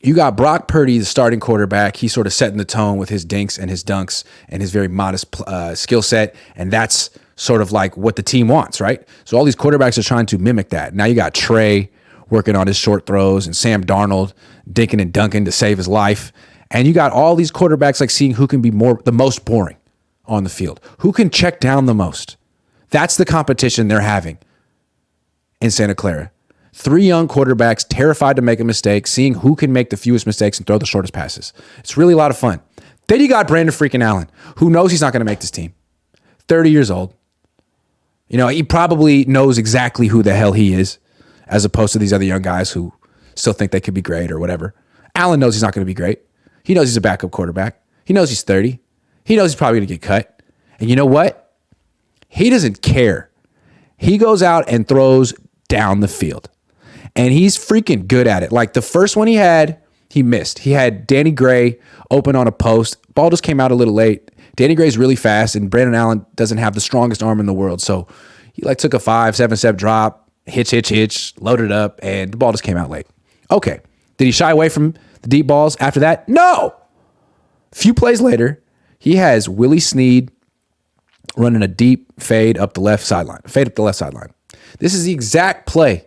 you got Brock Purdy, the starting quarterback. He's sort of setting the tone with his dinks and his dunks and his very modest skill set. And that's sort of like what the team wants, right? So all these quarterbacks are trying to mimic that. Now you got Trey working on his short throws and Sam Darnold dinking and dunking to save his life. And you got all these quarterbacks like seeing who can be the most boring on the field, who can check down the most. That's the competition they're having in Santa Clara. 3 young quarterbacks terrified to make a mistake, seeing who can make the fewest mistakes and throw the shortest passes. It's really a lot of fun. Then you got Brandon freaking Allen, who knows he's not going to make this team. 30 years old. You know, he probably knows exactly who the hell he is, as opposed to these other young guys who still think they could be great or whatever. Allen knows he's not going to be great. He knows he's a backup quarterback. He knows he's 30. He knows he's probably going to get cut. And you know what? He doesn't care. He goes out and throws down the field. And he's freaking good at it. Like the first one he had, he missed. He had Danny Gray open on a post. Ball just came out a little late. Danny Gray's really fast, and Brandon Allen doesn't have the strongest arm in the world. So he like took a 5-7-step drop, hitch, loaded up, and the ball just came out late. Okay. Did he shy away from the deep balls after that? No. A few plays later, he has Willie Snead running a deep fade up the left sideline. This is the exact play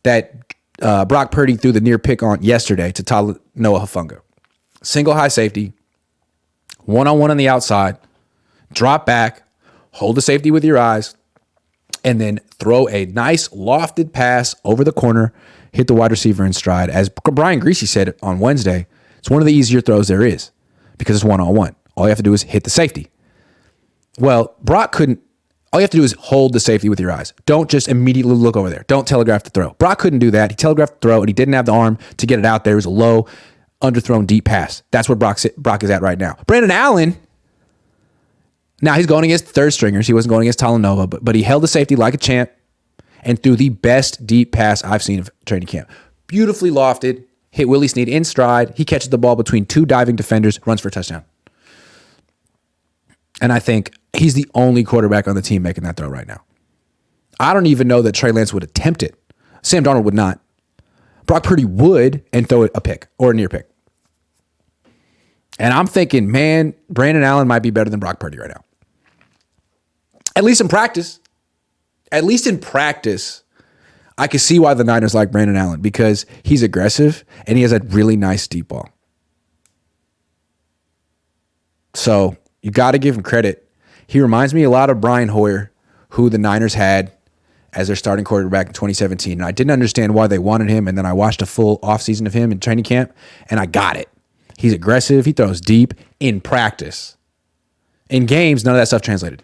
that Brock Purdy threw the near pick on yesterday to Noah Hufanga. Single high safety, one-on-one on the outside, drop back, hold the safety with your eyes, and then throw a nice lofted pass over the corner, hit the wide receiver in stride. As Brian Greasy said on Wednesday, it's one of the easier throws there is because it's one-on-one. All you have to do is hit the safety. Well, Brock couldn't. All you have to do is hold the safety with your eyes. Don't just immediately look over there. Don't telegraph the throw. Brock couldn't do that. He telegraphed the throw, and he didn't have the arm to get it out there. It was a low, underthrown deep pass. That's where Brock is at right now. Brandon Allen, now he's going against third stringers. He wasn't going against Talanoa, but he held the safety like a champ and threw the best deep pass I've seen of training camp. Beautifully lofted, hit Willie Snead in stride. He catches the ball between 2 diving defenders, runs for a touchdown. And I think he's the only quarterback on the team making that throw right now. I don't even know that Trey Lance would attempt it. Sam Darnold would not. Brock Purdy would and throw it a pick or a near pick. And I'm thinking, man, Brandon Allen might be better than Brock Purdy right now. At least in practice. At least in practice, I can see why the Niners like Brandon Allen because he's aggressive and he has a really nice deep ball. So you got to give him credit. He reminds me a lot of Brian Hoyer, who the Niners had as their starting quarterback in 2017. And I didn't understand why they wanted him. And then I watched a full offseason of him in training camp, and I got it. He's aggressive. He throws deep in practice. In games, none of that stuff translated.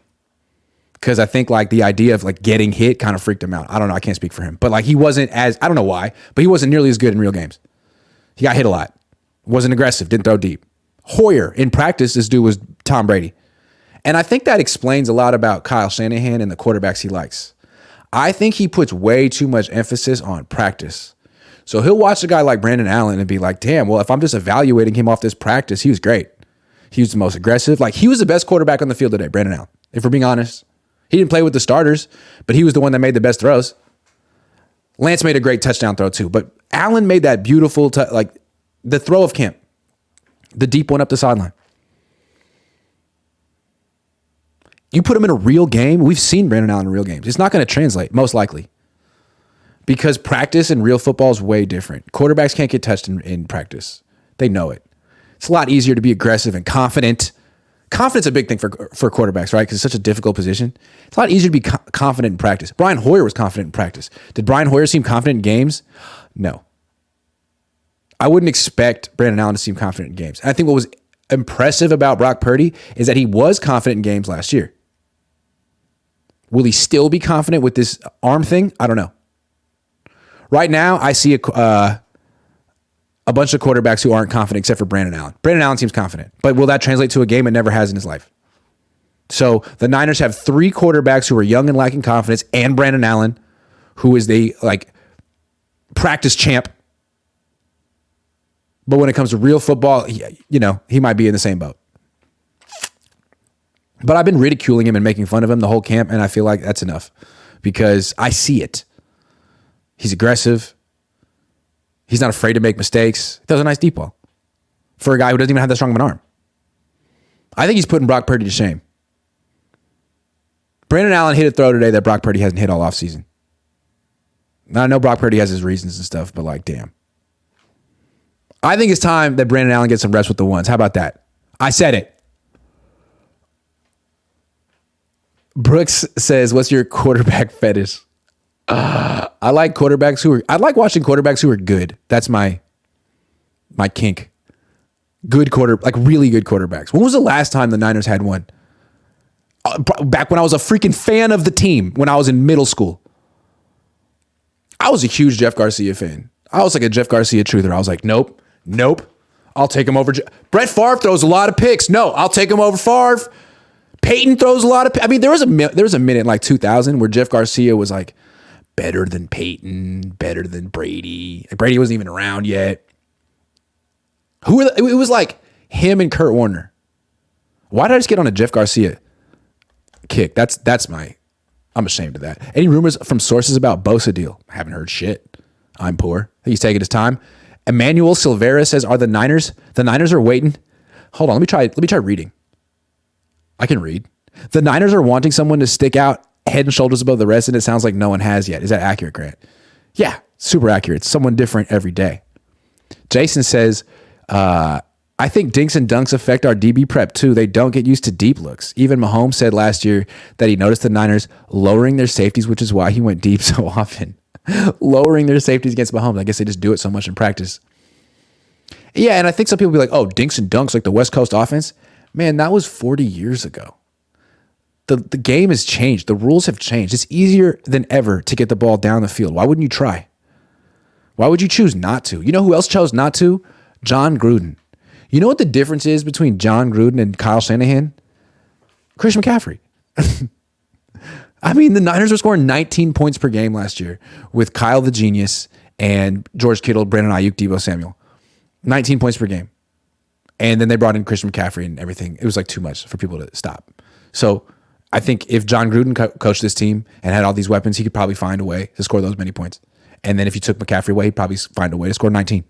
Because I think like the idea of like getting hit kind of freaked him out. I don't know. I can't speak for him. But like he wasn't as, I don't know why, but he wasn't nearly as good in real games. He got hit a lot. Wasn't aggressive. Didn't throw deep. Hoyer, in practice, this dude was Tom Brady. And I think that explains a lot about Kyle Shanahan and the quarterbacks he likes. I think he puts way too much emphasis on practice. So he'll watch a guy like Brandon Allen and be like, damn, well, if I'm just evaluating him off this practice, he was great. He was the most aggressive. Like he was the best quarterback on the field today, Brandon Allen. If we're being honest, he didn't play with the starters, but he was the one that made the best throws. Lance made a great touchdown throw too, but Allen made that beautiful, like the throw of camp, the deep one up the sideline. You put him in a real game. We've seen Brandon Allen in real games. It's not going to translate, most likely. Because practice in real football is way different. Quarterbacks can't get touched in practice. They know it. It's a lot easier to be aggressive and confident. Confidence is a big thing for quarterbacks, right? Because it's such a difficult position. It's a lot easier to be confident in practice. Brian Hoyer was confident in practice. Did Brian Hoyer seem confident in games? No. I wouldn't expect Brandon Allen to seem confident in games. And I think what was impressive about Brock Purdy is that he was confident in games last year. Will he still be confident with this arm thing? I don't know. Right now, I see a bunch of quarterbacks who aren't confident except for Brandon Allen. Brandon Allen seems confident, but will that translate to a game? It never has in his life. So the Niners have 3 quarterbacks who are young and lacking confidence, and Brandon Allen, who is the practice champ. But when it comes to real football, he might be in the same boat. But I've been ridiculing him and making fun of him the whole camp, and I feel like that's enough because I see it. He's aggressive. He's not afraid to make mistakes. He throws a nice deep ball for a guy who doesn't even have that strong of an arm. I think he's putting Brock Purdy to shame. Brandon Allen hit a throw today that Brock Purdy hasn't hit all offseason. Now, I know Brock Purdy has his reasons and stuff, but like, damn. I think it's time that Brandon Allen gets some reps with the ones. How about that? I said it. Brooks says, what's your quarterback fetish? I like watching quarterbacks who are good. That's my kink. Really good quarterbacks. When was the last time the Niners had one? Back when I was a freaking fan of the team, when I was in middle school. I was a huge Jeff Garcia fan. I was like a Jeff Garcia truther. I was like, nope. I'll take him over. Brett Favre throws a lot of picks. No, I'll take him over Favre. Peyton throws a lot of. I mean, there was a minute in like 2000 where Jeff Garcia was like better than Peyton, better than Brady. Brady wasn't even around yet. It was like him and Kurt Warner. Why did I just get on a Jeff Garcia kick? I'm ashamed of that. Any rumors from sources about Bosa deal? I haven't heard shit. I'm poor. He's taking his time. Emmanuel Silvera says, the Niners are waiting. Hold on, let me try reading. I can read. The Niners are wanting someone to stick out head and shoulders above the rest, and it sounds like no one has yet. Is that accurate, Grant? Yeah, super accurate. Someone different every day. Jason says, I think dinks and dunks affect our DB prep too. They don't get used to deep looks. Even Mahomes said last year that he noticed the Niners lowering their safeties, which is why he went deep so often. Lowering their safeties against Mahomes. I guess they just do it so much in practice. Yeah, and I think some people be like, oh, dinks and dunks like the West Coast offense. Man, that was 40 years ago. The game has changed. The rules have changed. It's easier than ever to get the ball down the field. Why wouldn't you try? Why would you choose not to? You know who else chose not to? John Gruden. You know what the difference is between John Gruden and Kyle Shanahan? Christian McCaffrey. I mean, the Niners were scoring 19 points per game last year with Kyle the Genius and George Kittle, Brandon Ayuk, Deebo Samuel. 19 points per game. And then they brought in Christian McCaffrey and everything. It was like too much for people to stop. So I think if John Gruden coached this team and had all these weapons, he could probably find a way to score those many points. And then if you took McCaffrey away, he'd probably find a way to score 19.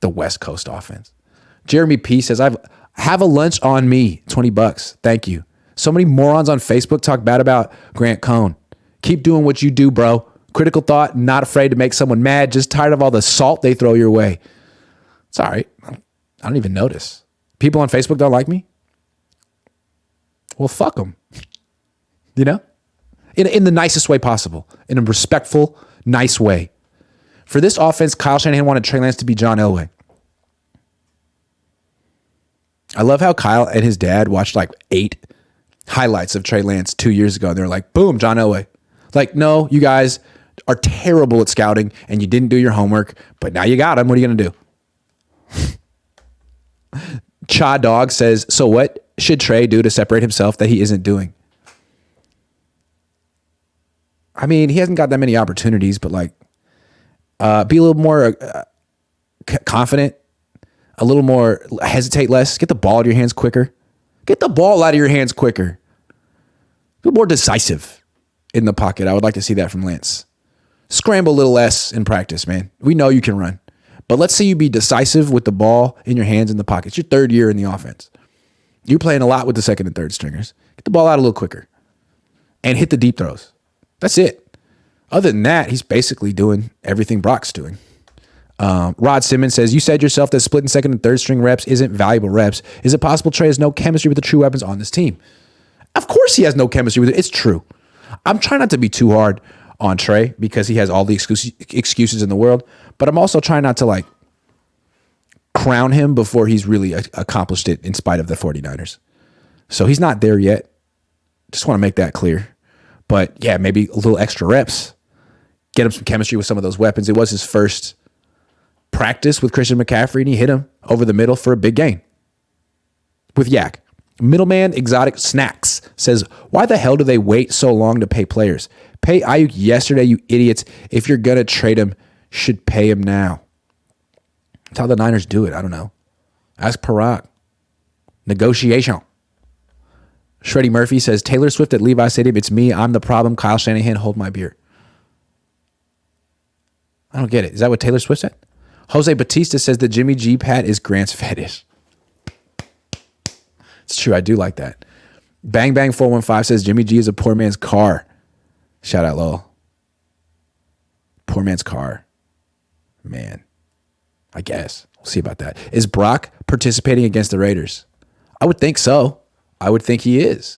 The West Coast offense. Jeremy P says, have a lunch on me, $20. Thank you. So many morons on Facebook talk bad about Grant Cohn. Keep doing what you do, bro. Critical thought, not afraid to make someone mad, just tired of all the salt they throw your way. It's all right. I don't even notice. People on Facebook don't like me? Well, fuck them. You know? In the nicest way possible. In a respectful, nice way. For this offense, Kyle Shanahan wanted Trey Lance to be John Elway. I love how Kyle and his dad watched like 8 highlights of Trey Lance 2 years ago. And they're like, boom, John Elway. Like, no, you guys are terrible at scouting and you didn't do your homework, but now you got him. What are you going to do? Cha Dog says, so what should Trey do to separate himself that he isn't doing? I mean, he hasn't got that many opportunities, but like, be a little more confident, a little more, hesitate less, get the ball out of your hands quicker. Get the ball out of your hands quicker. Be more decisive in the pocket. I would like to see that from Lance. Scramble a little less in practice, man. We know you can run. But let's say you be decisive with the ball in your hands in the pocket. It's your 3rd year in the offense. You're playing a lot with the 2nd and 3rd stringers. Get the ball out a little quicker and hit the deep throws. That's it. Other than that, he's basically doing everything Brock's doing. Rod Simmons says, you said yourself that splitting 2nd and 3rd string reps isn't valuable reps. Is it possible Trey has no chemistry with the true weapons on this team? Of course he has no chemistry with it. It's true. I'm trying not to be too hard on Trey because he has all the excuses in the world, but I'm also trying not to like crown him before he's really accomplished it in spite of the 49ers. So he's not there yet. Just want to make that clear. But yeah, maybe a little extra reps. Get him some chemistry with some of those weapons. It was his first practice with Christian McCaffrey, and he hit him over the middle for a big gain with Yak. Middleman Exotic Snacks says, why the hell do they wait so long to pay players? Pay Ayuk yesterday, you idiots. If you're going to trade him, should pay him now. That's how the Niners do it. I don't know. Ask Parag. Negotiation. Shreddy Murphy says, Taylor Swift at Levi Stadium. It's me. I'm the problem. Kyle Shanahan, hold my beer. I don't get it. Is that what Taylor Swift said? Jose Batista says the Jimmy G pat is Grant's fetish. It's true. I do like that. Bang Bang 415 says Jimmy G is a poor man's car. Shout out, Lowell. Poor man's car. Man, I guess. We'll see about that. Is Brock participating against the Raiders? I would think so. I would think he is.